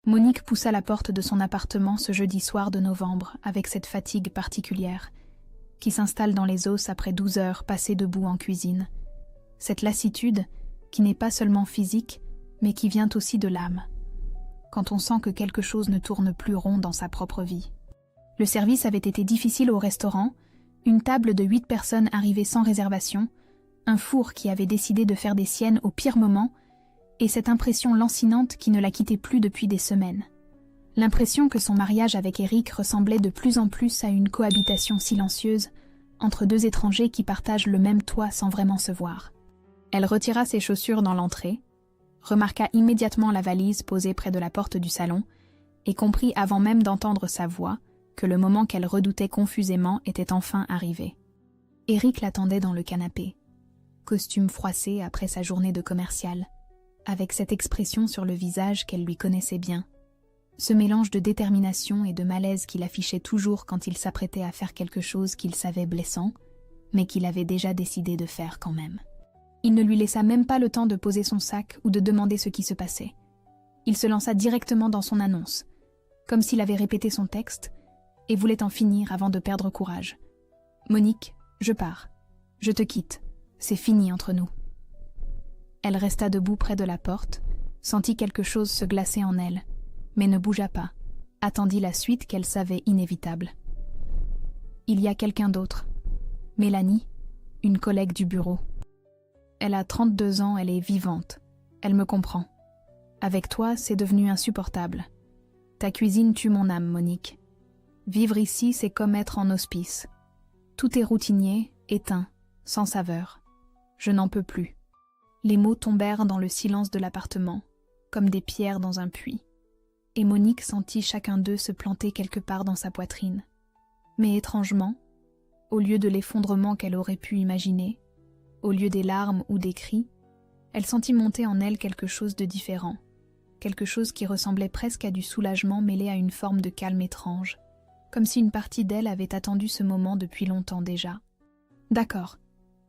Monique poussa la porte de son appartement ce jeudi soir de novembre avec cette fatigue particulière qui s'installe dans les os après 12 heures passées debout en cuisine. Cette lassitude qui n'est pas seulement physique, mais qui vient aussi de l'âme. Quand on sent que quelque chose ne tourne plus rond dans sa propre vie. Le service avait été difficile au restaurant, une table de 8 personnes arrivée sans réservation, un four qui avait décidé de faire des siennes au pire moment, et cette impression lancinante qui ne la quittait plus depuis des semaines. L'impression que son mariage avec Eric ressemblait de plus en plus à une cohabitation silencieuse entre deux étrangers qui partagent le même toit sans vraiment se voir. Elle retira ses chaussures dans l'entrée, remarqua immédiatement la valise posée près de la porte du salon et comprit avant même d'entendre sa voix que le moment qu'elle redoutait confusément était enfin arrivé. Eric l'attendait dans le canapé, costume froissé après sa journée de commercial, avec cette expression sur le visage qu'elle lui connaissait bien, ce mélange de détermination et de malaise qu'il affichait toujours quand il s'apprêtait à faire quelque chose qu'il savait blessant, mais qu'il avait déjà décidé de faire quand même. Il ne lui laissa même pas le temps de poser son sac ou de demander ce qui se passait. Il se lança directement dans son annonce, comme s'il avait répété son texte, et voulait en finir avant de perdre courage. « Monique, je pars. Je te quitte. C'est fini entre nous. » Elle resta debout près de la porte, sentit quelque chose se glacer en elle, mais ne bougea pas, attendit la suite qu'elle savait inévitable. Il y a quelqu'un d'autre. Mélanie, une collègue du bureau. Elle a 32 ans, elle est vivante. Elle me comprend. Avec toi, c'est devenu insupportable. Ta cuisine tue mon âme, Monique. Vivre ici, c'est comme être en hospice. Tout est routinier, éteint, sans saveur. Je n'en peux plus. Les mots tombèrent dans le silence de l'appartement, comme des pierres dans un puits. Et Monique sentit chacun d'eux se planter quelque part dans sa poitrine. Mais étrangement, au lieu de l'effondrement qu'elle aurait pu imaginer, au lieu des larmes ou des cris, elle sentit monter en elle quelque chose de différent, quelque chose qui ressemblait presque à du soulagement mêlé à une forme de calme étrange, comme si une partie d'elle avait attendu ce moment depuis longtemps déjà. « D'accord »,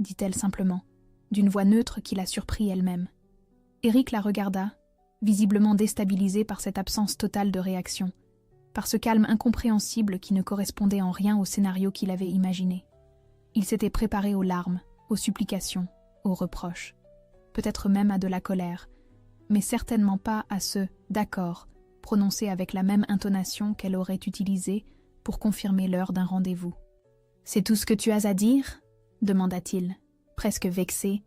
dit-elle simplement, d'une voix neutre qui la surprit elle-même. Eric la regarda, visiblement déstabilisé par cette absence totale de réaction, par ce calme incompréhensible qui ne correspondait en rien au scénario qu'il avait imaginé. Il s'était préparé aux larmes, aux supplications, aux reproches, peut-être même à de la colère, mais certainement pas à ce « d'accord » prononcé avec la même intonation qu'elle aurait utilisée pour confirmer l'heure d'un rendez-vous. « C'est tout ce que tu as à dire ?» demanda-t-il, presque vexé,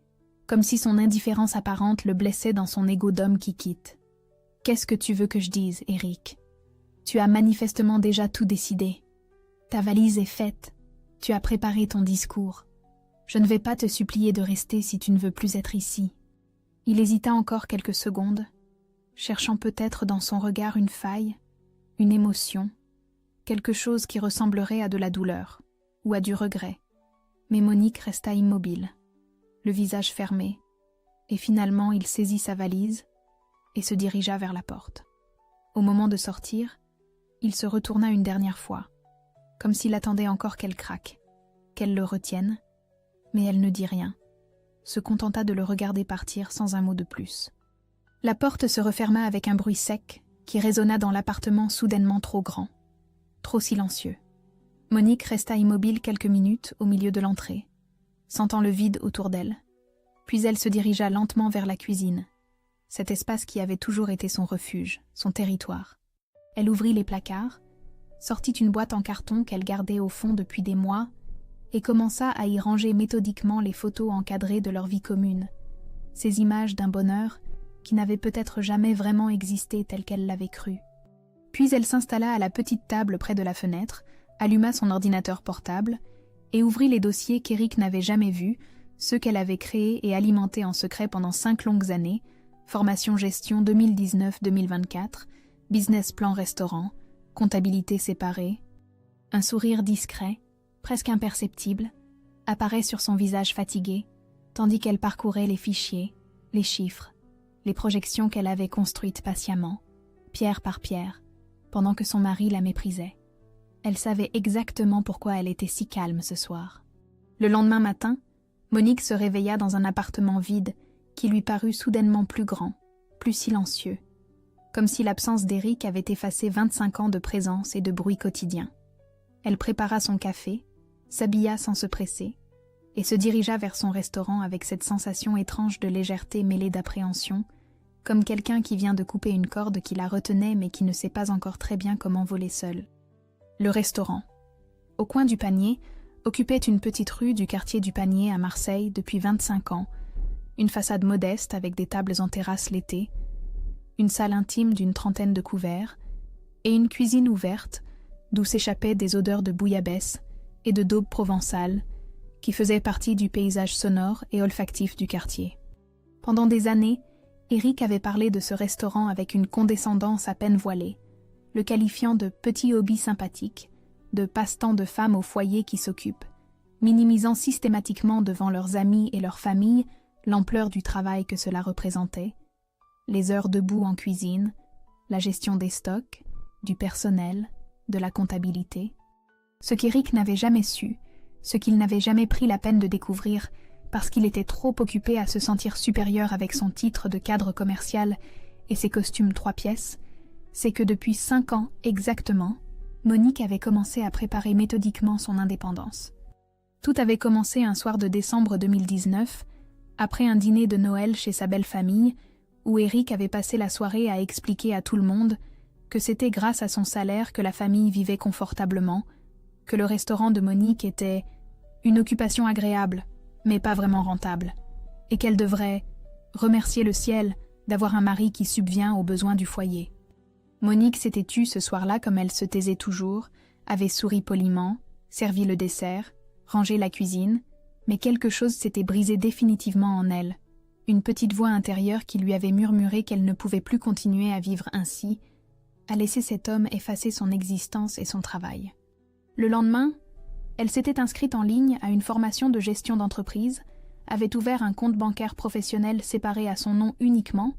comme si son indifférence apparente le blessait dans son ego d'homme qui quitte. « Qu'est-ce que tu veux que je dise, Eric ? Tu as manifestement déjà tout décidé. Ta valise est faite, tu as préparé ton discours. Je ne vais pas te supplier de rester si tu ne veux plus être ici. » Il hésita encore quelques secondes, cherchant peut-être dans son regard une faille, une émotion, quelque chose qui ressemblerait à de la douleur ou à du regret. Mais Monique resta immobile, le visage fermé, et finalement il saisit sa valise et se dirigea vers la porte. Au moment de sortir, il se retourna une dernière fois, comme s'il attendait encore qu'elle craque, qu'elle le retienne, mais elle ne dit rien, se contenta de le regarder partir sans un mot de plus. La porte se referma avec un bruit sec qui résonna dans l'appartement soudainement trop grand, trop silencieux. Monique resta immobile quelques minutes au milieu de l'entrée, sentant le vide autour d'elle. Puis elle se dirigea lentement vers la cuisine, cet espace qui avait toujours été son refuge, son territoire. Elle ouvrit les placards, sortit une boîte en carton qu'elle gardait au fond depuis des mois et commença à y ranger méthodiquement les photos encadrées de leur vie commune, ces images d'un bonheur qui n'avait peut-être jamais vraiment existé tel qu'elle l'avait cru. Puis elle s'installa à la petite table près de la fenêtre, alluma son ordinateur portable et ouvrit les dossiers qu'Eric n'avait jamais vus, ceux qu'elle avait créés et alimentés en secret pendant 5 longues années, formation gestion 2019-2024, business plan restaurant, comptabilité séparée. Un sourire discret, presque imperceptible, apparaît sur son visage fatigué, tandis qu'elle parcourait les fichiers, les chiffres, les projections qu'elle avait construites patiemment, pierre par pierre, pendant que son mari la méprisait. Elle savait exactement pourquoi elle était si calme ce soir. Le lendemain matin, Monique se réveilla dans un appartement vide qui lui parut soudainement plus grand, plus silencieux, comme si l'absence d'Eric avait effacé 25 ans de présence et de bruit quotidien. Elle prépara son café, s'habilla sans se presser, et se dirigea vers son restaurant avec cette sensation étrange de légèreté mêlée d'appréhension, comme quelqu'un qui vient de couper une corde qui la retenait mais qui ne sait pas encore très bien comment voler seul. Le restaurant. Au coin du Panier, occupait une petite rue du quartier du Panier à Marseille depuis 25 ans, une façade modeste avec des tables en terrasse l'été, une salle intime d'une trentaine de couverts, et une cuisine ouverte d'où s'échappaient des odeurs de bouillabaisse et de daube provençale qui faisaient partie du paysage sonore et olfactif du quartier. Pendant des années, Eric avait parlé de ce restaurant avec une condescendance à peine voilée, le qualifiant de petit hobby sympathique, de passe-temps de femmes au foyer qui s'occupent, minimisant systématiquement devant leurs amis et leurs familles l'ampleur du travail que cela représentait, les heures debout en cuisine, la gestion des stocks, du personnel, de la comptabilité. Ce qu'Eric n'avait jamais su, ce qu'il n'avait jamais pris la peine de découvrir, parce qu'il était trop occupé à se sentir supérieur avec son titre de cadre commercial et ses costumes 3 pièces, c'est que depuis 5 ans exactement, Monique avait commencé à préparer méthodiquement son indépendance. Tout avait commencé un soir de décembre 2019, après un dîner de Noël chez sa belle famille, où Eric avait passé la soirée à expliquer à tout le monde que c'était grâce à son salaire que la famille vivait confortablement, que le restaurant de Monique était une occupation agréable, mais pas vraiment rentable, et qu'elle devrait remercier le ciel d'avoir un mari qui subvient aux besoins du foyer. Monique s'était tue ce soir-là comme elle se taisait toujours, avait souri poliment, servi le dessert, rangé la cuisine, mais quelque chose s'était brisé définitivement en elle, une petite voix intérieure qui lui avait murmuré qu'elle ne pouvait plus continuer à vivre ainsi, à laisser cet homme effacer son existence et son travail. Le lendemain, elle s'était inscrite en ligne à une formation de gestion d'entreprise, avait ouvert un compte bancaire professionnel séparé à son nom uniquement,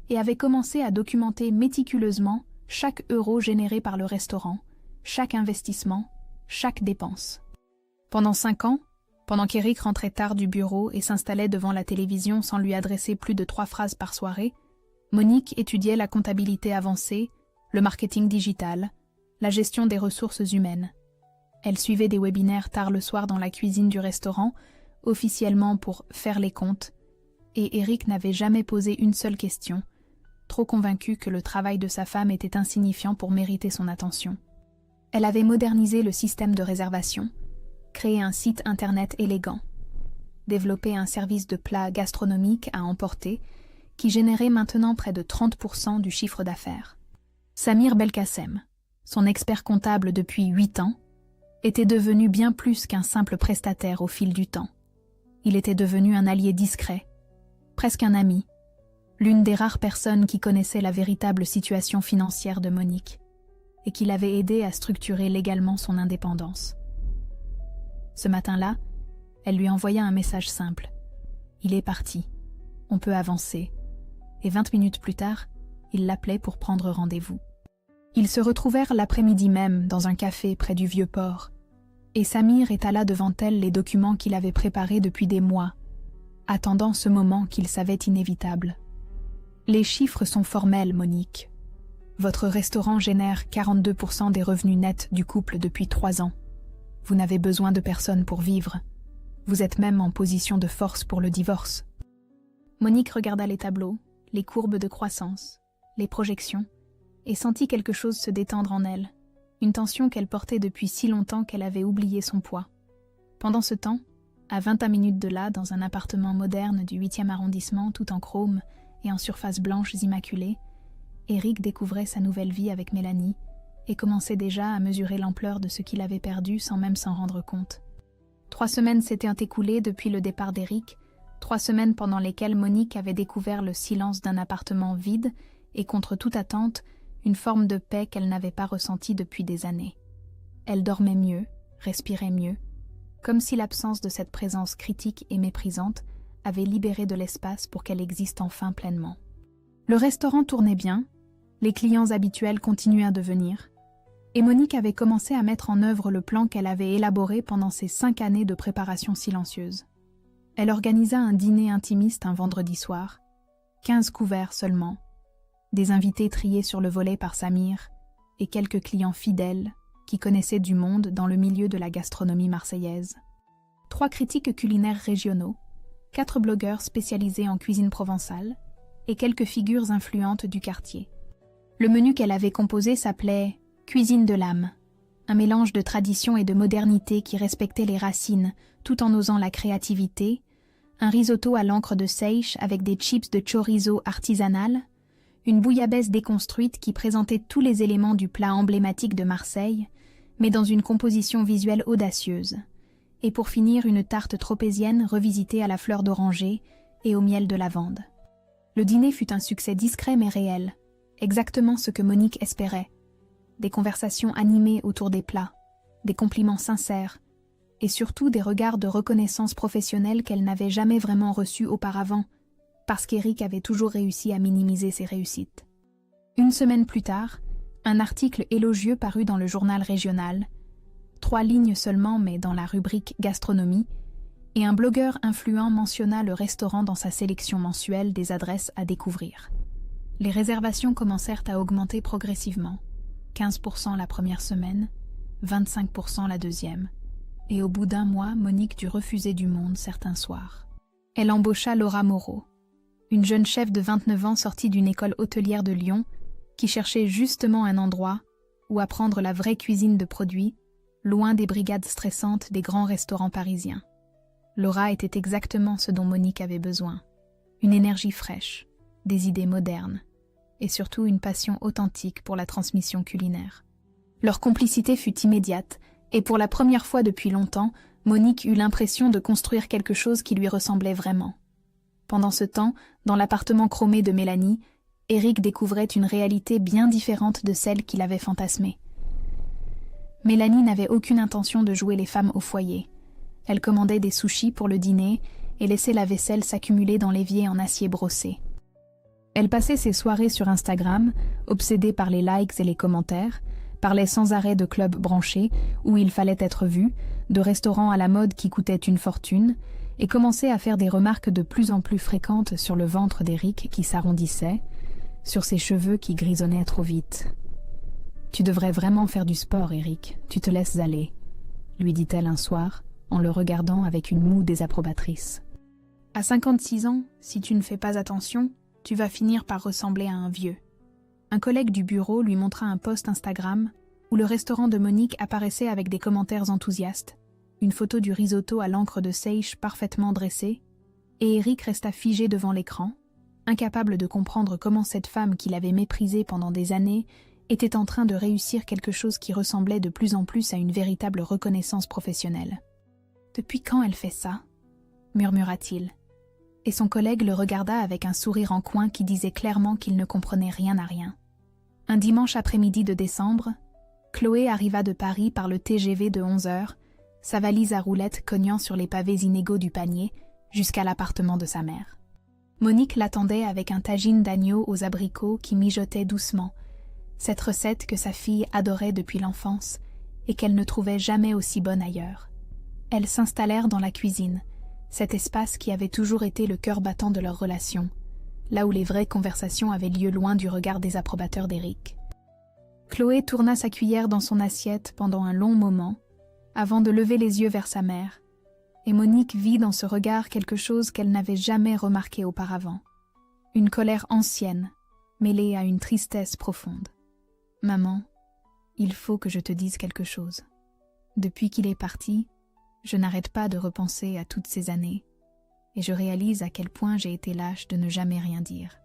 et avait commencé à documenter méticuleusement chaque euro généré par le restaurant, chaque investissement, chaque dépense. Pendant 5 ans, pendant qu'Eric rentrait tard du bureau et s'installait devant la télévision sans lui adresser plus de 3 phrases par soirée, Monique étudiait la comptabilité avancée, le marketing digital, la gestion des ressources humaines. Elle suivait des webinaires tard le soir dans la cuisine du restaurant, officiellement pour faire les comptes, et Eric n'avait jamais posé une seule question, trop convaincu que le travail de sa femme était insignifiant pour mériter son attention. Elle avait modernisé le système de réservation, créé un site internet élégant, développé un service de plats gastronomiques à emporter qui générait maintenant près de 30% du chiffre d'affaires. Samir Belkacem, son expert comptable depuis 8 ans, était devenu bien plus qu'un simple prestataire au fil du temps. Il était devenu un allié discret, presque un ami, l'une des rares personnes qui connaissait la véritable situation financière de Monique et qui l'avait aidé à structurer légalement son indépendance. Ce matin-là, elle lui envoya un message simple. Il est parti, on peut avancer. Et 20 minutes plus tard, il l'appelait pour prendre rendez-vous. Ils se retrouvèrent l'après-midi même dans un café près du Vieux-Port, et Samir étala devant elle les documents qu'il avait préparés depuis des mois, attendant ce moment qu'il savait inévitable. Les chiffres sont formels, Monique. Votre restaurant génère 42% des revenus nets du couple depuis 3 ans. Vous n'avez besoin de personne pour vivre. Vous êtes même en position de force pour le divorce. Monique regarda les tableaux, les courbes de croissance, les projections, et sentit quelque chose se détendre en elle, une tension qu'elle portait depuis si longtemps qu'elle avait oublié son poids. Pendant ce temps, à 21 minutes de là, dans un appartement moderne du 8e arrondissement, tout en chrome et en surfaces blanches immaculées, Eric découvrait sa nouvelle vie avec Mélanie et commençait déjà à mesurer l'ampleur de ce qu'il avait perdu sans même s'en rendre compte. 3 semaines s'étaient écoulées depuis le départ d'Eric, 3 semaines pendant lesquelles Monique avait découvert le silence d'un appartement vide et contre toute attente, une forme de paix qu'elle n'avait pas ressentie depuis des années. Elle dormait mieux, respirait mieux, comme si l'absence de cette présence critique et méprisante avait libéré de l'espace pour qu'elle existe enfin pleinement. Le restaurant tournait bien, les clients habituels continuaient à venir, et Monique avait commencé à mettre en œuvre le plan qu'elle avait élaboré pendant ces 5 années de préparation silencieuse. Elle organisa un dîner intimiste un vendredi soir, 15 couverts seulement, des invités triés sur le volet par Samir et quelques clients fidèles qui connaissaient du monde dans le milieu de la gastronomie marseillaise. 3 critiques culinaires régionaux, 4 blogueurs spécialisés en cuisine provençale et quelques figures influentes du quartier. Le menu qu'elle avait composé s'appelait « Cuisine de l'âme », un mélange de tradition et de modernité qui respectait les racines tout en osant la créativité, un risotto à l'encre de seiche avec des chips de chorizo artisanales, une bouillabaisse déconstruite qui présentait tous les éléments du plat emblématique de Marseille, mais dans une composition visuelle audacieuse, et pour finir une tarte tropézienne revisitée à la fleur d'oranger et au miel de lavande. Le dîner fut un succès discret mais réel, exactement ce que Monique espérait. Des conversations animées autour des plats, des compliments sincères, et surtout des regards de reconnaissance professionnelle qu'elle n'avait jamais vraiment reçus auparavant, parce qu'Éric avait toujours réussi à minimiser ses réussites. Une semaine plus tard, un article élogieux parut dans le journal régional, 3 lignes seulement mais dans la rubrique gastronomie, et un blogueur influent mentionna le restaurant dans sa sélection mensuelle des adresses à découvrir. Les réservations commencèrent à augmenter progressivement, 15% la première semaine, 25% la deuxième, et au bout d'1 mois, Monique dut refuser du monde certains soirs. Elle embaucha Laura Moreau, une jeune chef de 29 ans sortie d'une école hôtelière de Lyon qui cherchait justement un endroit où apprendre la vraie cuisine de produits, loin des brigades stressantes des grands restaurants parisiens. Laura était exactement ce dont Monique avait besoin. Une énergie fraîche, des idées modernes, et surtout une passion authentique pour la transmission culinaire. Leur complicité fut immédiate, et pour la première fois depuis longtemps, Monique eut l'impression de construire quelque chose qui lui ressemblait vraiment. Pendant ce temps, dans l'appartement chromé de Mélanie, Éric découvrait une réalité bien différente de celle qu'il avait fantasmée. Mélanie n'avait aucune intention de jouer les femmes au foyer. Elle commandait des sushis pour le dîner et laissait la vaisselle s'accumuler dans l'évier en acier brossé. Elle passait ses soirées sur Instagram, obsédée par les likes et les commentaires, parlait sans arrêt de clubs branchés où il fallait être vu, de restaurants à la mode qui coûtaient une fortune, et commençait à faire des remarques de plus en plus fréquentes sur le ventre d'Éric qui s'arrondissait, sur ses cheveux qui grisonnaient trop vite. « Tu devrais vraiment faire du sport, Éric, tu te laisses aller », lui dit-elle un soir, en le regardant avec une moue désapprobatrice. « À 56 ans, si tu ne fais pas attention, tu vas finir par ressembler à un vieux. » Un collègue du bureau lui montra un post Instagram où le restaurant de Monique apparaissait avec des commentaires enthousiastes, une photo du risotto à l'encre de seiche parfaitement dressée, et Éric resta figé devant l'écran, incapable de comprendre comment cette femme qu'il avait méprisée pendant des années était en train de réussir quelque chose qui ressemblait de plus en plus à une véritable reconnaissance professionnelle. « Depuis quand elle fait ça ?» murmura-t-il. Et son collègue le regarda avec un sourire en coin qui disait clairement qu'il ne comprenait rien à rien. Un dimanche après-midi de décembre, Chloé arriva de Paris par le TGV de 11h, sa valise à roulettes cognant sur les pavés inégaux du panier, jusqu'à l'appartement de sa mère. Monique l'attendait avec un tagine d'agneau aux abricots qui mijotait doucement, cette recette que sa fille adorait depuis l'enfance et qu'elle ne trouvait jamais aussi bonne ailleurs. Elles s'installèrent dans la cuisine, cet espace qui avait toujours été le cœur battant de leur relation, là où les vraies conversations avaient lieu loin du regard désapprobateur d'Éric. Chloé tourna sa cuillère dans son assiette pendant un long moment, avant de lever les yeux vers sa mère, et Monique vit dans ce regard quelque chose qu'elle n'avait jamais remarqué auparavant. Une colère ancienne, mêlée à une tristesse profonde. « Maman, il faut que je te dise quelque chose. Depuis qu'il est parti, je n'arrête pas de repenser à toutes ces années, et je réalise à quel point j'ai été lâche de ne jamais rien dire. »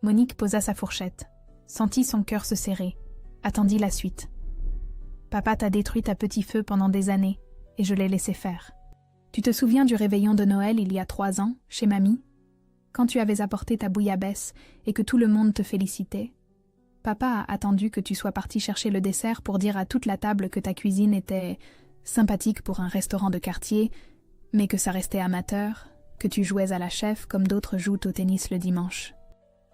Monique posa sa fourchette, sentit son cœur se serrer, attendit la suite. « Papa t'a détruite à petit feu pendant des années, et je l'ai laissé faire. Tu te souviens du réveillon de Noël il y a 3 ans, chez mamie? Quand tu avais apporté ta bouillabaisse et que tout le monde te félicitait? Papa a attendu que tu sois parti chercher le dessert pour dire à toute la table que ta cuisine était sympathique pour un restaurant de quartier, mais que ça restait amateur, que tu jouais à la chef comme d'autres jouent au tennis le dimanche. »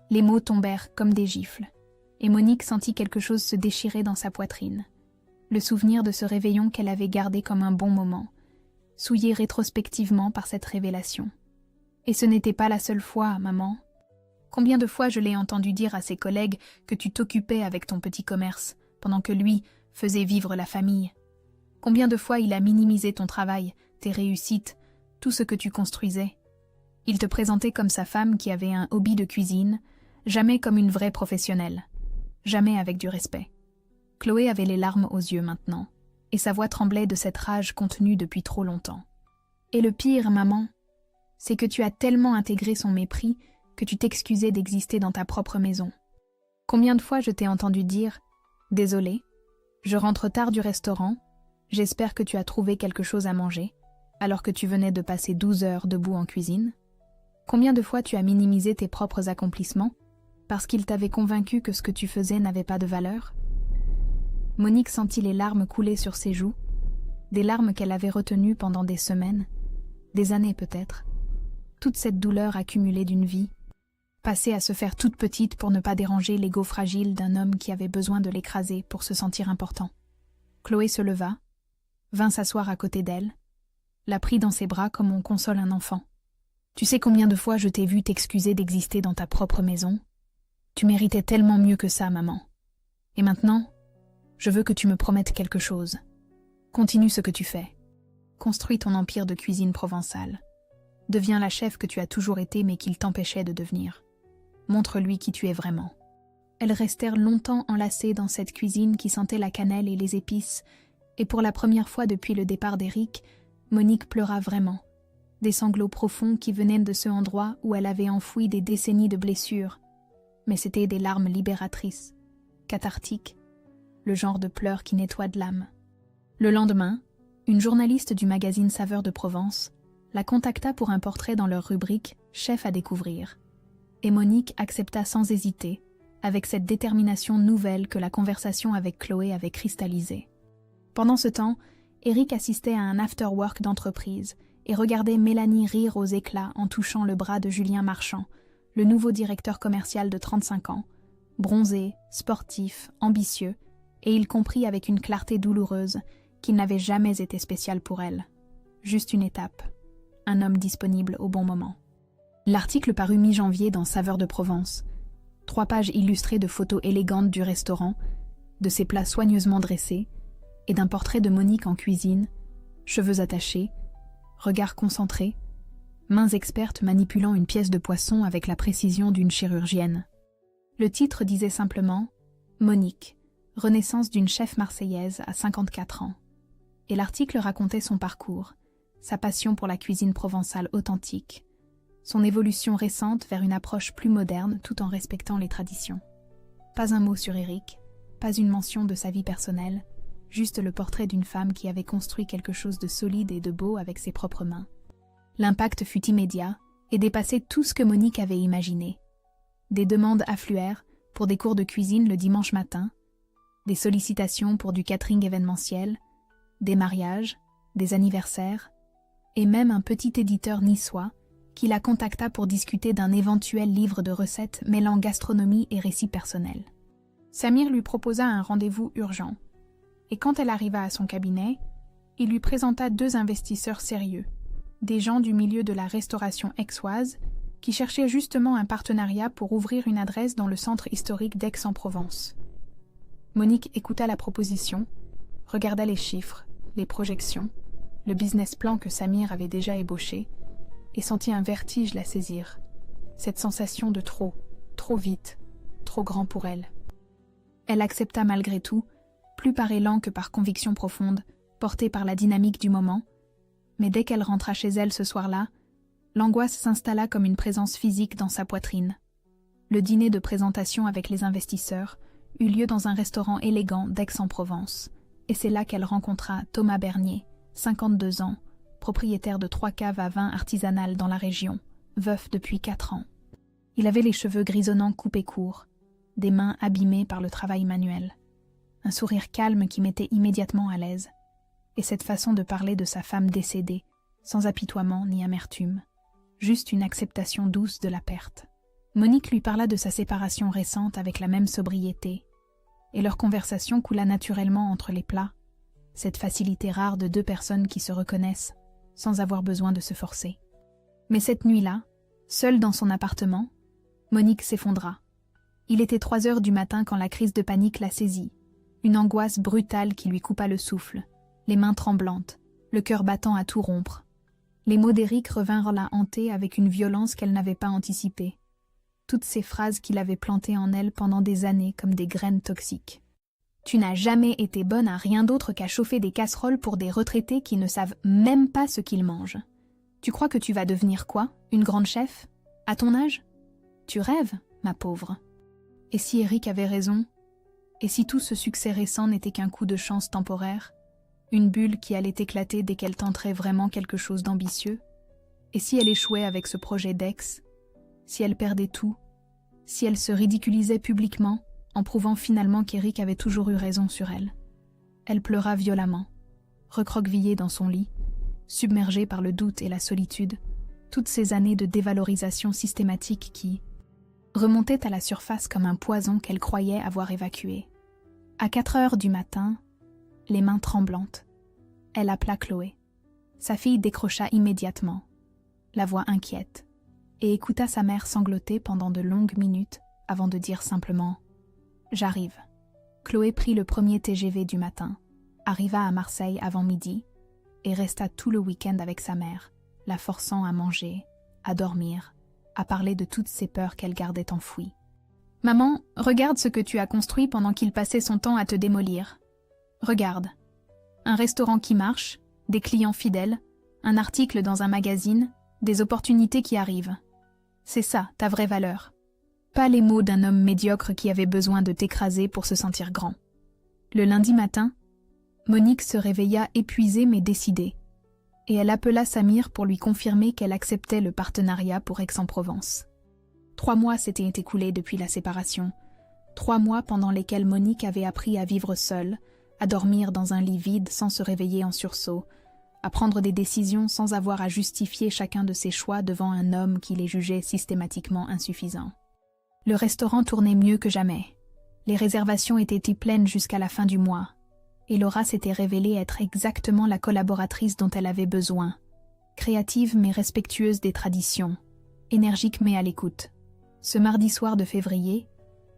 Les mots tombèrent comme des gifles, et Monique sentit quelque chose se déchirer dans sa poitrine. Le souvenir de ce réveillon qu'elle avait gardé comme un bon moment, souillé rétrospectivement par cette révélation. « Et ce n'était pas la seule fois, maman. Combien de fois je l'ai entendu dire à ses collègues que tu t'occupais avec ton petit commerce, pendant que lui faisait vivre la famille. Combien de fois il a minimisé ton travail, tes réussites, tout ce que tu construisais. Il te présentait comme sa femme qui avait un hobby de cuisine, jamais comme une vraie professionnelle, jamais avec du respect. Chloé avait les larmes aux yeux maintenant, et sa voix tremblait de cette rage contenue depuis trop longtemps. Et le pire, maman, c'est que tu as tellement intégré son mépris que tu t'excusais d'exister dans ta propre maison. Combien de fois je t'ai entendu dire « Désolé, je rentre tard du restaurant, j'espère que tu as trouvé quelque chose à manger », alors que tu venais de passer 12 heures debout en cuisine. Combien de fois tu as minimisé tes propres accomplissements parce qu'il t'avait convaincu que ce que tu faisais n'avait pas de valeur? Monique sentit les larmes couler sur ses joues, des larmes qu'elle avait retenues pendant des semaines, des années peut-être. Toute cette douleur accumulée d'une vie, passée à se faire toute petite pour ne pas déranger l'ego fragile d'un homme qui avait besoin de l'écraser pour se sentir important. Chloé se leva, vint s'asseoir à côté d'elle, la prit dans ses bras comme on console un enfant. « Tu sais combien de fois je t'ai vu t'excuser d'exister dans ta propre maison? Tu méritais tellement mieux que ça, maman. Et maintenant, je veux que tu me promettes quelque chose. Continue ce que tu fais. Construis ton empire de cuisine provençale. Deviens la chef que tu as toujours été mais qu'il t'empêchait de devenir. Montre-lui qui tu es vraiment. » Elles restèrent longtemps enlacées dans cette cuisine qui sentait la cannelle et les épices, et pour la première fois depuis le départ d'Éric, Monique pleura vraiment. Des sanglots profonds qui venaient de ce endroit où elle avait enfoui des décennies de blessures. Mais c'étaient des larmes libératrices, cathartiques, le genre de pleurs qui nettoient de l'âme. Le lendemain, une journaliste du magazine Saveurs de Provence la contacta pour un portrait dans leur rubrique « Chef à découvrir ». Et Monique accepta sans hésiter, avec cette détermination nouvelle que la conversation avec Chloé avait cristallisée. Pendant ce temps, Éric assistait à un after-work d'entreprise et regardait Mélanie rire aux éclats en touchant le bras de Julien Marchand, le nouveau directeur commercial de 35 ans, bronzé, sportif, ambitieux, et il comprit avec une clarté douloureuse qu'il n'avait jamais été spécial pour elle. Juste une étape, un homme disponible au bon moment. L'article parut mi-janvier dans Saveurs de Provence. 3 pages illustrées de photos élégantes du restaurant, de ses plats soigneusement dressés, et d'un portrait de Monique en cuisine, cheveux attachés, regard concentré, mains expertes manipulant une pièce de poisson avec la précision d'une chirurgienne. Le titre disait simplement « Monique, renaissance d'une chef marseillaise à 54 ans ». Et l'article racontait son parcours, sa passion pour la cuisine provençale authentique, son évolution récente vers une approche plus moderne tout en respectant les traditions. Pas un mot sur Éric, pas une mention de sa vie personnelle, juste le portrait d'une femme qui avait construit quelque chose de solide et de beau avec ses propres mains. L'impact fut immédiat et dépassait tout ce que Monique avait imaginé. Des demandes affluèrent pour des cours de cuisine le dimanche matin, des sollicitations pour du catering événementiel, des mariages, des anniversaires, et même un petit éditeur niçois qui la contacta pour discuter d'un éventuel livre de recettes mêlant gastronomie et récits personnels. Samir lui proposa un rendez-vous urgent, et quand elle arriva à son cabinet, il lui présenta 2 investisseurs sérieux, des gens du milieu de la restauration aixoise qui cherchaient justement un partenariat pour ouvrir une adresse dans le centre historique d'Aix-en-Provence. Monique écouta la proposition, regarda les chiffres, les projections, le business plan que Samir avait déjà ébauché, et sentit un vertige la saisir, cette sensation de trop vite, trop grand pour elle. Elle accepta malgré tout, plus par élan que par conviction profonde, portée par la dynamique du moment, mais dès qu'elle rentra chez elle ce soir-là, l'angoisse s'installa comme une présence physique dans sa poitrine. Le dîner de présentation avec les investisseurs eut lieu dans un restaurant élégant d'Aix-en-Provence, et c'est là qu'elle rencontra Thomas Bernier, 52 ans, propriétaire de 3 caves à vin artisanales dans la région, veuf depuis 4 ans. Il avait les cheveux grisonnants coupés courts, des mains abîmées par le travail manuel, un sourire calme qui mettait immédiatement à l'aise, et cette façon de parler de sa femme décédée, sans apitoiement ni amertume, juste une acceptation douce de la perte. Monique lui parla de sa séparation récente avec la même sobriété, et leur conversation coula naturellement entre les plats, cette facilité rare de 2 personnes qui se reconnaissent, sans avoir besoin de se forcer. Mais cette nuit-là, seule dans son appartement, Monique s'effondra. Il était 3 heures du matin quand la crise de panique la saisit. Une angoisse brutale qui lui coupa le souffle, les mains tremblantes, le cœur battant à tout rompre. Les mots d'Éric revinrent la hanter avec une violence qu'elle n'avait pas anticipée. Toutes ces phrases qu'il avait plantées en elle pendant des années comme des graines toxiques. « Tu n'as jamais été bonne à rien d'autre qu'à chauffer des casseroles pour des retraités qui ne savent même pas ce qu'ils mangent. Tu crois que tu vas devenir quoi? Une grande chef? À ton âge? Tu rêves, ma pauvre. » Et si Éric avait raison? Et si tout ce succès récent n'était qu'un coup de chance temporaire? Une bulle qui allait éclater dès qu'elle tenterait vraiment quelque chose d'ambitieux? Et si elle échouait avec ce projet d'ex? Si elle perdait tout? Si elle se ridiculisait publiquement, en prouvant finalement qu'Éric avait toujours eu raison sur elle? Elle pleura violemment, recroquevillée dans son lit, submergée par le doute et la solitude, toutes ces années de dévalorisation systématique qui remontaient à la surface comme un poison qu'elle croyait avoir évacué. À 4 heures du matin, les mains tremblantes, elle appela Chloé. Sa fille décrocha immédiatement, la voix inquiète, et écouta sa mère sangloter pendant de longues minutes avant de dire simplement « J'arrive ». Chloé prit le premier TGV du matin, arriva à Marseille avant midi et resta tout le week-end avec sa mère, la forçant à manger, à dormir, à parler de toutes ces peurs qu'elle gardait enfouies. « Maman, regarde ce que tu as construit pendant qu'il passait son temps à te démolir. Regarde. Un restaurant qui marche, des clients fidèles, un article dans un magazine, des opportunités qui arrivent. C'est ça, ta vraie valeur. Pas les mots d'un homme médiocre qui avait besoin de t'écraser pour se sentir grand. » Le lundi matin, Monique se réveilla épuisée mais décidée, et elle appela Samir pour lui confirmer qu'elle acceptait le partenariat pour Aix-en-Provence. 3 mois s'étaient écoulés depuis la séparation, 3 mois pendant lesquels Monique avait appris à vivre seule, à dormir dans un lit vide sans se réveiller en sursaut, à prendre des décisions sans avoir à justifier chacun de ses choix devant un homme qui les jugeait systématiquement insuffisants. Le restaurant tournait mieux que jamais. Les réservations étaient pleines jusqu'à la fin du mois, et Laura s'était révélée être exactement la collaboratrice dont elle avait besoin, créative mais respectueuse des traditions, énergique mais à l'écoute. Ce mardi soir de février,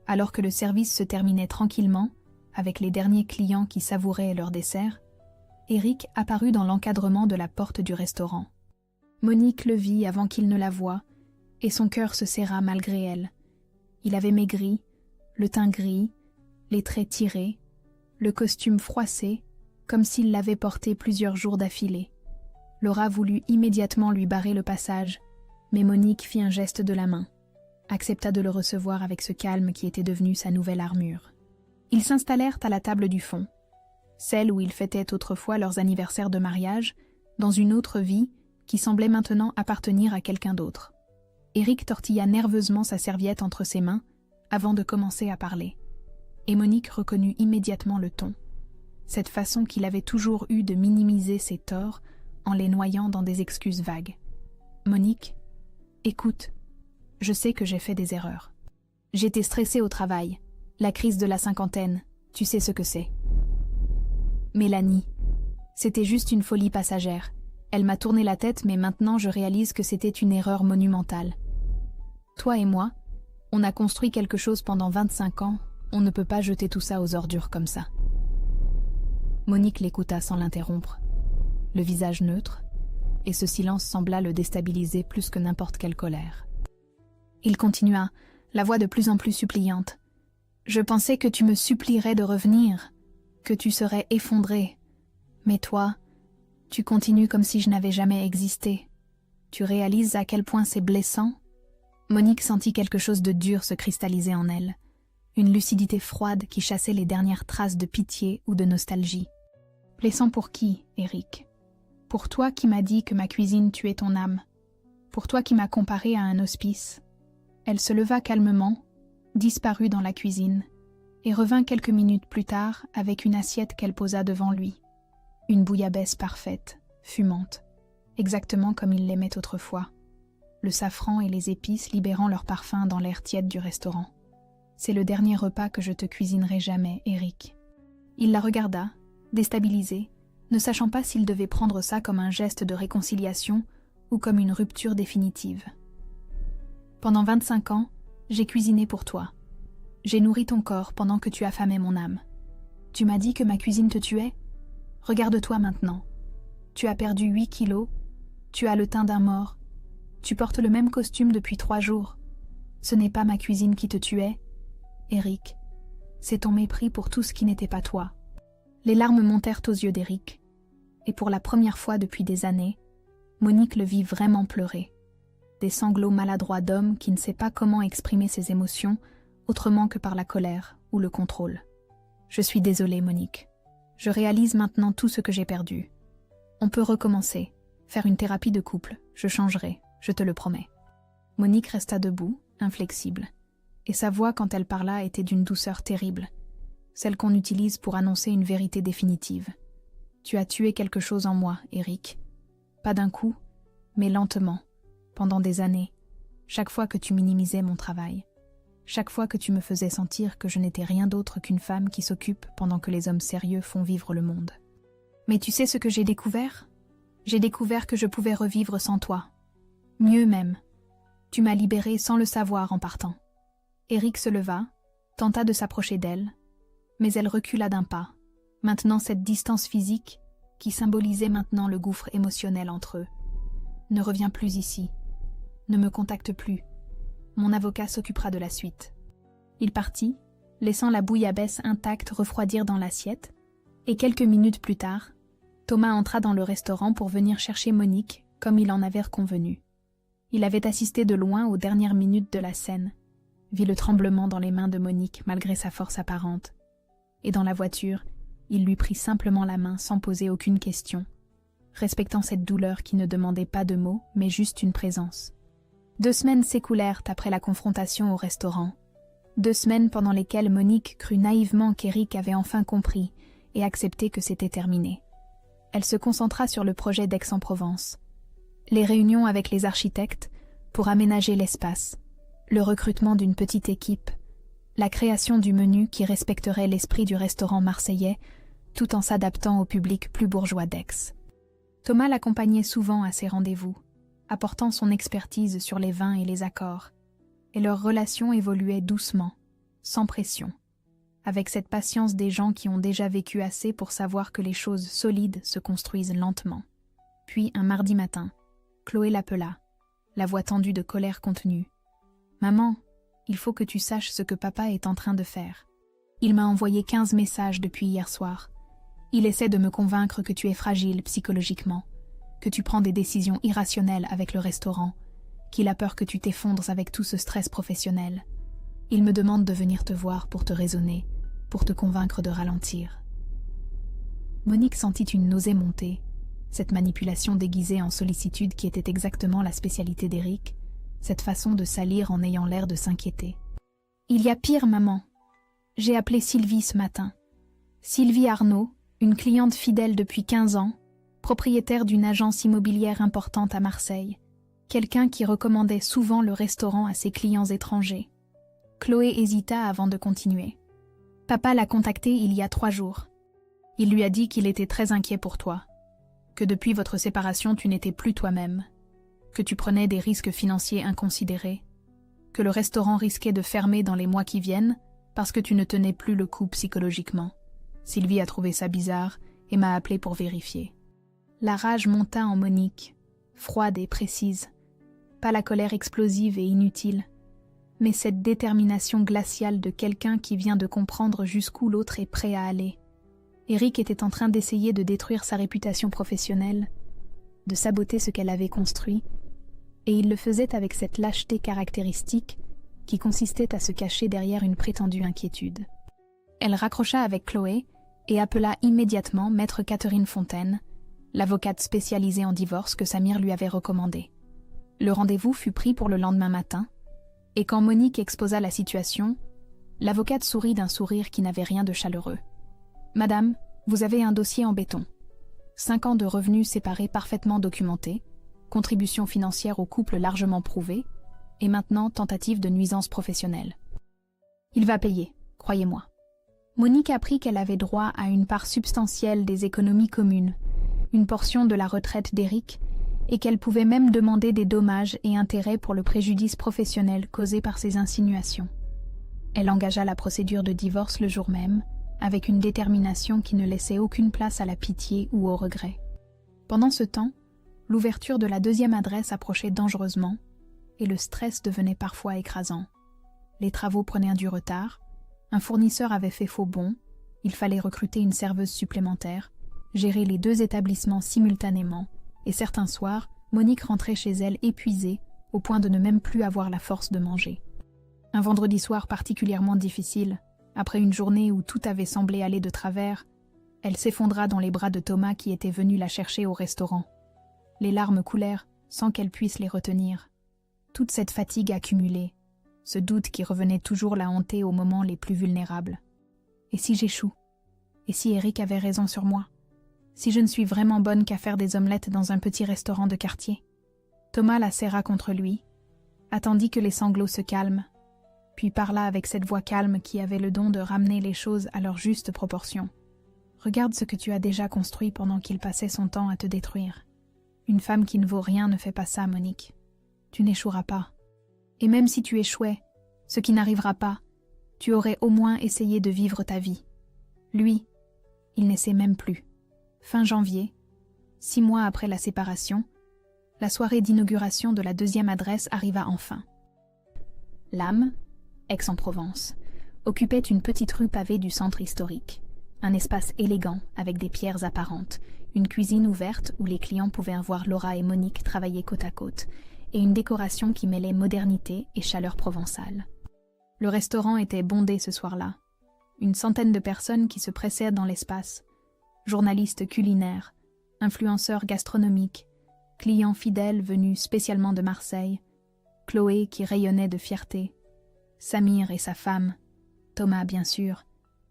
alors que le service se terminait tranquillement, avec les derniers clients qui savouraient leur dessert, Éric apparut dans l'encadrement de la porte du restaurant. Monique le vit avant qu'il ne la voie, et son cœur se serra malgré elle. Il avait maigri, le teint gris, les traits tirés, le costume froissé, comme s'il l'avait porté plusieurs jours d'affilée. Laura voulut immédiatement lui barrer le passage, mais Monique fit un geste de la main, accepta de le recevoir avec ce calme qui était devenu sa nouvelle armure. Ils s'installèrent à la table du fond, celle où ils fêtaient autrefois leurs anniversaires de mariage, dans une autre vie qui semblait maintenant appartenir à quelqu'un d'autre. Éric tortilla nerveusement sa serviette entre ses mains avant de commencer à parler, et Monique reconnut immédiatement le ton, cette façon qu'il avait toujours eue de minimiser ses torts en les noyant dans des excuses vagues. « Monique, écoute, je sais que j'ai fait des erreurs. J'étais stressée au travail, la crise de la cinquantaine, tu sais ce que c'est. Mélanie, c'était juste une folie passagère. Elle m'a tourné la tête, mais maintenant je réalise que c'était une erreur monumentale. Toi et moi, on a construit quelque chose pendant 25 ans, on ne peut pas jeter tout ça aux ordures comme ça. » Monique l'écouta sans l'interrompre, le visage neutre, et ce silence sembla le déstabiliser plus que n'importe quelle colère. Il continua, la voix de plus en plus suppliante. « Je pensais que tu me supplierais de revenir, que tu serais effondrée. Mais toi, tu continues comme si je n'avais jamais existé. Tu réalises à quel point c'est blessant ?» Monique sentit quelque chose de dur se cristalliser en elle, une lucidité froide qui chassait les dernières traces de pitié ou de nostalgie. « Blessant pour qui, Éric ? Pour toi qui m'as dit que ma cuisine tuait ton âme. Pour toi qui m'as comparé à un hospice. » Elle se leva calmement, disparut dans la cuisine, et revint quelques minutes plus tard avec une assiette qu'elle posa devant lui. Une bouillabaisse parfaite, fumante, exactement comme il l'aimait autrefois. Le safran et les épices libérant leur parfum dans l'air tiède du restaurant. « C'est le dernier repas que je te cuisinerai jamais, Éric. » Il la regarda, déstabilisé, ne sachant pas s'il devait prendre ça comme un geste de réconciliation ou comme une rupture définitive. Pendant 25 ans, J'ai cuisiné pour toi. J'ai nourri ton corps pendant que tu affamais mon âme. Tu m'as dit que ma cuisine te tuait? Regarde-toi maintenant. Tu as perdu 8 kilos, tu as le teint d'un mort, tu portes le même costume depuis 3 jours. Ce n'est pas ma cuisine qui te tuait, Eric. C'est ton mépris pour tout ce qui n'était pas toi. Les larmes montèrent aux yeux d'Eric, et pour la première fois depuis des années, Monique le vit vraiment pleurer. Des sanglots maladroits d'homme qui ne sait pas comment exprimer ses émotions autrement que par la colère ou le contrôle. Je suis désolée, Monique. Je réalise maintenant tout ce que j'ai perdu. On peut recommencer, faire une thérapie de couple, je changerai, je te le promets. Monique resta debout, inflexible, et sa voix quand elle parla était d'une douceur terrible, celle qu'on utilise pour annoncer une vérité définitive. Tu as tué quelque chose en moi, Eric. Pas d'un coup, mais lentement, pendant des années, chaque fois que tu minimisais mon travail, chaque fois que tu me faisais sentir que je n'étais rien d'autre qu'une femme qui s'occupe pendant que les hommes sérieux font vivre le monde. Mais tu sais ce que j'ai découvert? J'ai découvert que je pouvais revivre sans toi. Mieux même. Tu m'as libérée sans le savoir en partant. Eric se leva, tenta de s'approcher d'elle, mais elle recula d'un pas. Maintenant cette distance physique, qui symbolisait maintenant le gouffre émotionnel entre eux. Ne reviens plus ici. Ne me contacte plus. Mon avocat s'occupera de la suite. Il partit, laissant la bouillabaisse intacte refroidir dans l'assiette, et quelques minutes plus tard, Thomas entra dans le restaurant pour venir chercher Monique, comme il en avait convenu. Il avait assisté de loin aux dernières minutes de la scène, vit le tremblement dans les mains de Monique malgré sa force apparente, et dans la voiture, il lui prit simplement la main sans poser aucune question, respectant cette douleur qui ne demandait pas de mots, mais juste une présence. 2 semaines s'écoulèrent après la confrontation au restaurant. 2 semaines pendant lesquelles Monique crut naïvement qu'Eric avait enfin compris et accepté que c'était terminé. Elle se concentra sur le projet d'Aix-en-Provence. Les réunions avec les architectes pour aménager l'espace, le recrutement d'une petite équipe, la création du menu qui respecterait l'esprit du restaurant marseillais tout en s'adaptant au public plus bourgeois d'Aix. Thomas l'accompagnait souvent à ces rendez-vous, apportant son expertise sur les vins et les accords, et leur relation évoluait doucement, sans pression, avec cette patience des gens qui ont déjà vécu assez pour savoir que les choses solides se construisent lentement. Puis, un mardi matin, Chloé l'appela, la voix tendue de colère contenue. « Maman, il faut que tu saches ce que papa est en train de faire. Il m'a envoyé 15 messages depuis hier soir. Il essaie de me convaincre que tu es fragile psychologiquement, que tu prends des décisions irrationnelles avec le restaurant, qu'il a peur que tu t'effondres avec tout ce stress professionnel. Il me demande de venir te voir pour te raisonner, pour te convaincre de ralentir. » Monique sentit une nausée monter, cette manipulation déguisée en sollicitude qui était exactement la spécialité d'Eric, cette façon de salir en ayant l'air de s'inquiéter. « Il y a pire, maman. J'ai appelé Sylvie ce matin. Sylvie Arnaud, une cliente fidèle depuis 15 ans, propriétaire d'une agence immobilière importante à Marseille, quelqu'un qui recommandait souvent le restaurant à ses clients étrangers. » Chloé hésita avant de continuer. « Papa l'a contacté il y a 3 jours. Il lui a dit qu'il était très inquiet pour toi, que depuis votre séparation tu n'étais plus toi-même, que tu prenais des risques financiers inconsidérés, que le restaurant risquait de fermer dans les mois qui viennent parce que tu ne tenais plus le coup psychologiquement. Sylvie a trouvé ça bizarre et m'a appelé pour vérifier. » La rage monta en Monique, froide et précise. Pas la colère explosive et inutile, mais cette détermination glaciale de quelqu'un qui vient de comprendre jusqu'où l'autre est prêt à aller. Eric était en train d'essayer de détruire sa réputation professionnelle, de saboter ce qu'elle avait construit, et il le faisait avec cette lâcheté caractéristique qui consistait à se cacher derrière une prétendue inquiétude. Elle raccrocha avec Chloé et appela immédiatement Maître Catherine Fontaine, l'avocate spécialisée en divorce que Samir lui avait recommandée. Le rendez-vous fut pris pour le lendemain matin, et quand Monique exposa la situation, l'avocate sourit d'un sourire qui n'avait rien de chaleureux. « Madame, vous avez un dossier en béton. 5 ans de revenus séparés parfaitement documentés, contribution financière au couple largement prouvée, et maintenant tentative de nuisance professionnelle. Il va payer, croyez-moi. » Monique apprit qu'elle avait droit à une part substantielle des économies communes, une portion de la retraite d'Eric et qu'elle pouvait même demander des dommages et intérêts pour le préjudice professionnel causé par ses insinuations. Elle engagea la procédure de divorce le jour même, avec une détermination qui ne laissait aucune place à la pitié ou au regret. Pendant ce temps, l'ouverture de la deuxième adresse approchait dangereusement, et le stress devenait parfois écrasant. Les travaux prenaient du retard, un fournisseur avait fait faux bond, il fallait recruter une serveuse supplémentaire, gérer les 2 établissements simultanément, et certains soirs, Monique rentrait chez elle épuisée, au point de ne même plus avoir la force de manger. Un vendredi soir particulièrement difficile, après une journée où tout avait semblé aller de travers, elle s'effondra dans les bras de Thomas qui était venu la chercher au restaurant. Les larmes coulèrent sans qu'elle puisse les retenir. Toute cette fatigue accumulée, ce doute qui revenait toujours la hanter aux moments les plus vulnérables. Et si j'échoue? Et si Eric avait raison sur moi? Si je ne suis vraiment bonne qu'à faire des omelettes dans un petit restaurant de quartier? Thomas la serra contre lui, attendit que les sanglots se calment, puis parla avec cette voix calme qui avait le don de ramener les choses à leur juste proportion. Regarde ce que tu as déjà construit pendant qu'il passait son temps à te détruire. Une femme qui ne vaut rien ne fait pas ça, Monique. Tu n'échoueras pas. Et même si tu échouais, ce qui n'arrivera pas, tu aurais au moins essayé de vivre ta vie. Lui, il n'essaie même plus. Fin janvier, 6 mois après la séparation, la soirée d'inauguration de la deuxième adresse arriva enfin. L'âme, Aix-en-Provence, occupait une petite rue pavée du centre historique. Un espace élégant avec des pierres apparentes, une cuisine ouverte où les clients pouvaient voir Laura et Monique travailler côte à côte, et une décoration qui mêlait modernité et chaleur provençale. Le restaurant était bondé ce soir-là. Une centaine de personnes qui se pressaient dans l'espace. Journalistes culinaires, influenceurs gastronomiques, clients fidèles venus spécialement de Marseille, Chloé qui rayonnait de fierté, Samir et sa femme, Thomas bien sûr,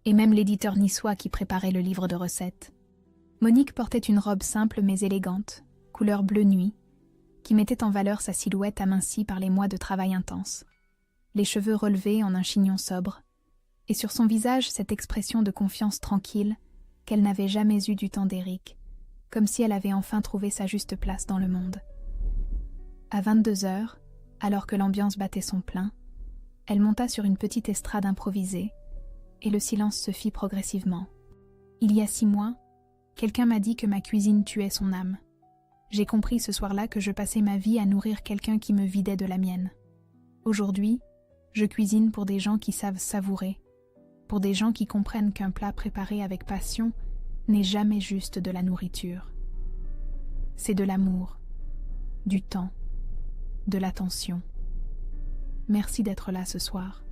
et même l'éditeur niçois qui préparait le livre de recettes. Monique portait une robe simple mais élégante, couleur bleu nuit, qui mettait en valeur sa silhouette amincie par les mois de travail intense. Les cheveux relevés en un chignon sobre, et sur son visage cette expression de confiance tranquille qu'elle n'avait jamais eue du temps d'Éric, comme si elle avait enfin trouvé sa juste place dans le monde. À 22h, alors que l'ambiance battait son plein, elle monta sur une petite estrade improvisée, et le silence se fit progressivement. Il y a 6 mois, quelqu'un m'a dit que ma cuisine tuait son âme. J'ai compris ce soir-là que je passais ma vie à nourrir quelqu'un qui me vidait de la mienne. Aujourd'hui, je cuisine pour des gens qui savent savourer, pour des gens qui comprennent qu'un plat préparé avec passion n'est jamais juste de la nourriture. C'est de l'amour, du temps, de l'attention. Merci d'être là ce soir.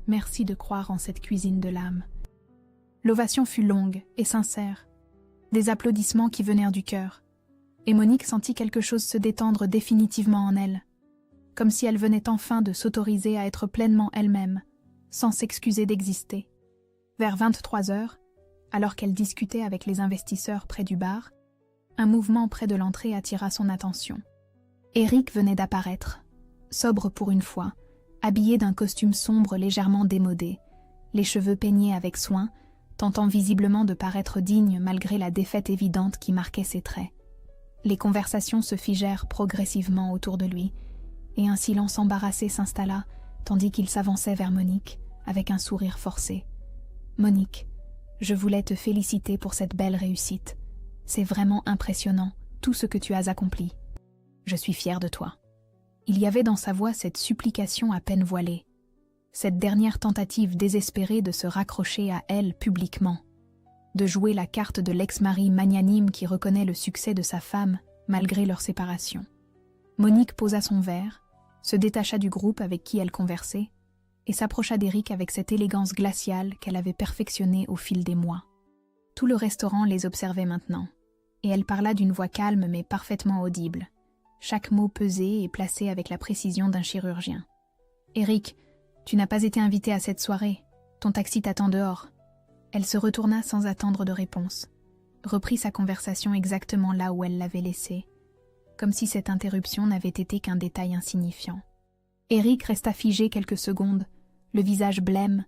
Merci de croire en cette cuisine de l'âme. L'ovation fut longue et sincère, des applaudissements qui venèrent du cœur, et Monique sentit quelque chose se détendre définitivement en elle, comme si elle venait enfin de s'autoriser à être pleinement elle-même, sans s'excuser d'exister. Vers 23h, alors qu'elle discutait avec les investisseurs près du bar, un mouvement près de l'entrée attira son attention. Eric venait d'apparaître, sobre pour une fois, habillé d'un costume sombre légèrement démodé, les cheveux peignés avec soin, tentant visiblement de paraître digne malgré la défaite évidente qui marquait ses traits. Les conversations se figèrent progressivement autour de lui, et un silence embarrassé s'installa, tandis qu'il s'avançait vers Monique, avec un sourire forcé. « Monique, je voulais te féliciter pour cette belle réussite. C'est vraiment impressionnant, tout ce que tu as accompli. Je suis fière de toi. » Il y avait dans sa voix cette supplication à peine voilée, cette dernière tentative désespérée de se raccrocher à elle publiquement, de jouer la carte de l'ex-mari magnanime qui reconnaît le succès de sa femme malgré leur séparation. Monique posa son verre, se détacha du groupe avec qui elle conversait et s'approcha d'Éric avec cette élégance glaciale qu'elle avait perfectionnée au fil des mois. Tout le restaurant les observait maintenant, et elle parla d'une voix calme mais parfaitement audible, chaque mot pesé et placé avec la précision d'un chirurgien. « Éric, tu n'as pas été invité à cette soirée. Ton taxi t'attend dehors. » Elle se retourna sans attendre de réponse, reprit sa conversation exactement là où elle l'avait laissée, comme si cette interruption n'avait été qu'un détail insignifiant. Éric resta figé quelques secondes, le visage blême,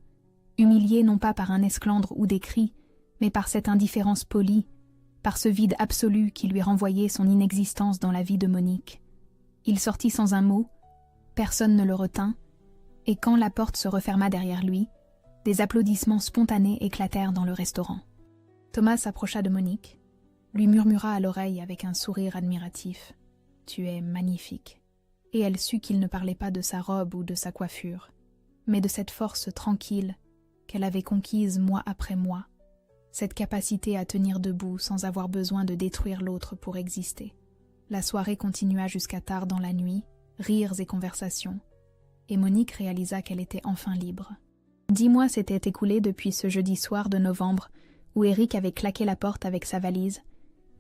humilié non pas par un esclandre ou des cris, mais par cette indifférence polie, par ce vide absolu qui lui renvoyait son inexistence dans la vie de Monique. Il sortit sans un mot, personne ne le retint, et quand la porte se referma derrière lui, des applaudissements spontanés éclatèrent dans le restaurant. Thomas s'approcha de Monique, lui murmura à l'oreille avec un sourire admiratif « Tu es magnifique ». Et elle sut qu'il ne parlait pas de sa robe ou de sa coiffure, mais de cette force tranquille qu'elle avait conquise mois après mois, cette capacité à tenir debout sans avoir besoin de détruire l'autre pour exister. La soirée continua jusqu'à tard dans la nuit, rires et conversations, et Monique réalisa qu'elle était enfin libre. 10 mois s'étaient écoulés depuis ce jeudi soir de novembre où Éric avait claqué la porte avec sa valise,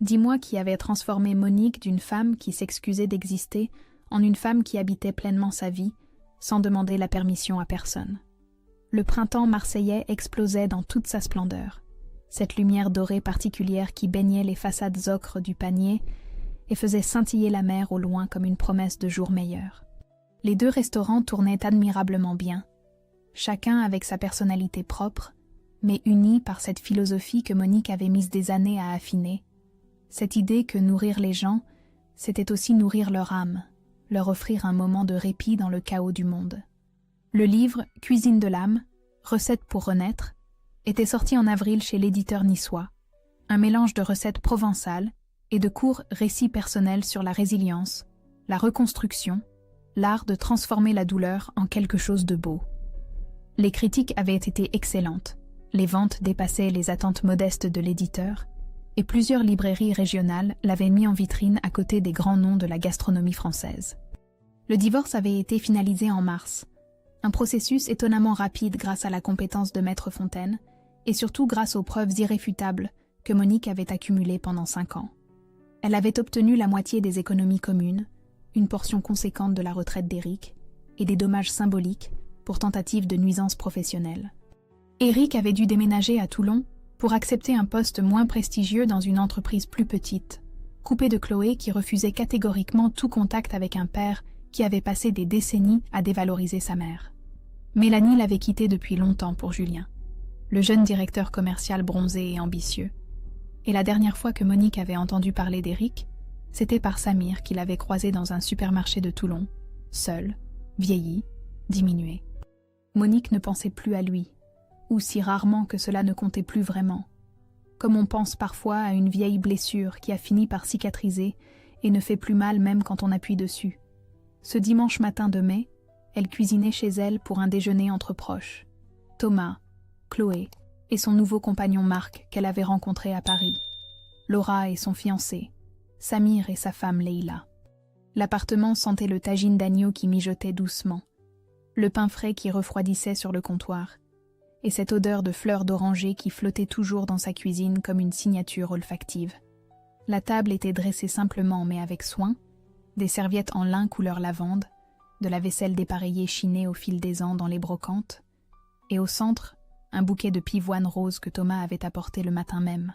10 mois qui avaient transformé Monique d'une femme qui s'excusait d'exister en une femme qui habitait pleinement sa vie, sans demander la permission à personne. Le printemps marseillais explosait dans toute sa splendeur, cette lumière dorée particulière qui baignait les façades ocres du panier et faisait scintiller la mer au loin comme une promesse de jours meilleurs. Les 2 restaurants tournaient admirablement bien, chacun avec sa personnalité propre, mais unis par cette philosophie que Monique avait mise des années à affiner, cette idée que nourrir les gens, c'était aussi nourrir leur âme, leur offrir un moment de répit dans le chaos du monde. Le livre « Cuisine de l'âme, recettes pour renaître » était sorti en avril chez l'éditeur niçois, un mélange de recettes provençales et de courts récits personnels sur la résilience, la reconstruction, l'art de transformer la douleur en quelque chose de beau. Les critiques avaient été excellentes, les ventes dépassaient les attentes modestes de l'éditeur, et plusieurs librairies régionales l'avaient mis en vitrine à côté des grands noms de la gastronomie française. Le divorce avait été finalisé en mars, un processus étonnamment rapide grâce à la compétence de Maître Fontaine et surtout grâce aux preuves irréfutables que Monique avait accumulées pendant 5 ans. Elle avait obtenu la moitié des économies communes, une portion conséquente de la retraite d'Éric et des dommages symboliques pour tentative de nuisance professionnelle. Éric avait dû déménager à Toulon pour accepter un poste moins prestigieux dans une entreprise plus petite, coupé de Chloé qui refusait catégoriquement tout contact avec un père qui avait passé des décennies à dévaloriser sa mère. Mélanie l'avait quitté depuis longtemps pour Julien, le jeune directeur commercial bronzé et ambitieux. Et la dernière fois que Monique avait entendu parler d'Éric, c'était par Samir qu'il avait croisé dans un supermarché de Toulon, seul, vieilli, diminué. Monique ne pensait plus à lui, ou si rarement que cela ne comptait plus vraiment, comme on pense parfois à une vieille blessure qui a fini par cicatriser et ne fait plus mal même quand on appuie dessus. Ce dimanche matin de mai, elle cuisinait chez elle pour un déjeuner entre proches. Thomas, Chloé et son nouveau compagnon Marc qu'elle avait rencontré à Paris, Laura et son fiancé, Samir et sa femme Leïla. L'appartement sentait le tagine d'agneau qui mijotait doucement, le pain frais qui refroidissait sur le comptoir, et cette odeur de fleurs d'oranger qui flottait toujours dans sa cuisine comme une signature olfactive. La table était dressée simplement mais avec soin, des serviettes en lin couleur lavande, de la vaisselle dépareillée chinée au fil des ans dans les brocantes, et au centre, un bouquet de pivoine rose que Thomas avait apporté le matin même.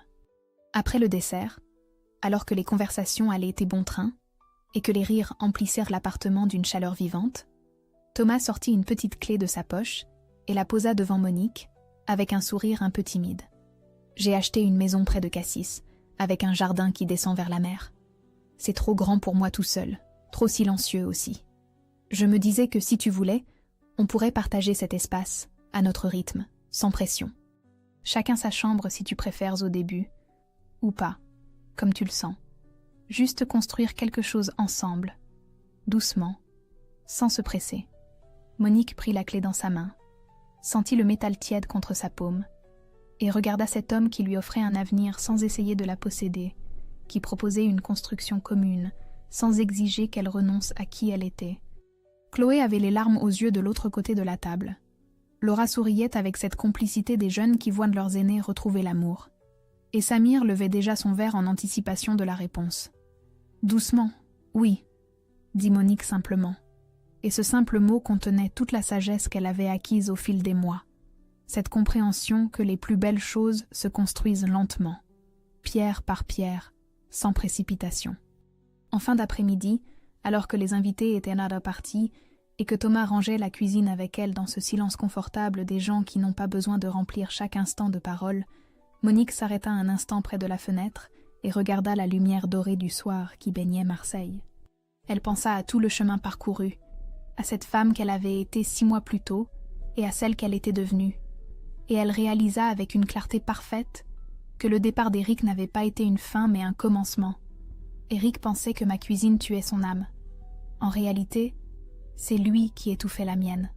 Après le dessert, alors que les conversations allaient bon train, et que les rires emplissèrent l'appartement d'une chaleur vivante, Thomas sortit une petite clé de sa poche et la posa devant Monique, avec un sourire un peu timide. « J'ai acheté une maison près de Cassis, avec un jardin qui descend vers la mer. C'est trop grand pour moi tout seul, trop silencieux aussi. Je me disais que si tu voulais, on pourrait partager cet espace, à notre rythme, sans pression. Chacun sa chambre si tu préfères au début, ou pas, comme tu le sens. Juste construire quelque chose ensemble, doucement, sans se presser. » Monique prit la clé dans sa main, sentit le métal tiède contre sa paume, et regarda cet homme qui lui offrait un avenir sans essayer de la posséder, qui proposait une construction commune, sans exiger qu'elle renonce à qui elle était. Chloé avait les larmes aux yeux de l'autre côté de la table. Laura souriait avec cette complicité des jeunes qui voient leurs aînés retrouver l'amour. Et Samir levait déjà son verre en anticipation de la réponse. « Doucement, oui », dit Monique simplement. Et ce simple mot contenait toute la sagesse qu'elle avait acquise au fil des mois. Cette compréhension que les plus belles choses se construisent lentement, pierre par pierre, sans précipitation. En fin d'après-midi, alors que les invités étaient nada partis et que Thomas rangeait la cuisine avec elle dans ce silence confortable des gens qui n'ont pas besoin de remplir chaque instant de parole, Monique s'arrêta un instant près de la fenêtre et regarda la lumière dorée du soir qui baignait Marseille. Elle pensa à tout le chemin parcouru, à cette femme qu'elle avait été 6 mois plus tôt et à celle qu'elle était devenue, et elle réalisa avec une clarté parfaite que le départ d'Éric n'avait pas été une fin mais un commencement. Éric pensait que ma cuisine tuait son âme. En réalité, c'est lui qui étouffait la mienne,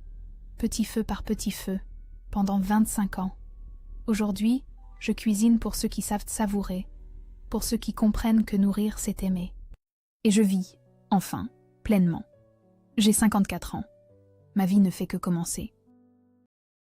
petit feu par petit feu, pendant 25 ans. Aujourd'hui, je cuisine pour ceux qui savent savourer, pour ceux qui comprennent que nourrir, c'est aimer. Et je vis, enfin, pleinement. J'ai 54 ans. Ma vie ne fait que commencer.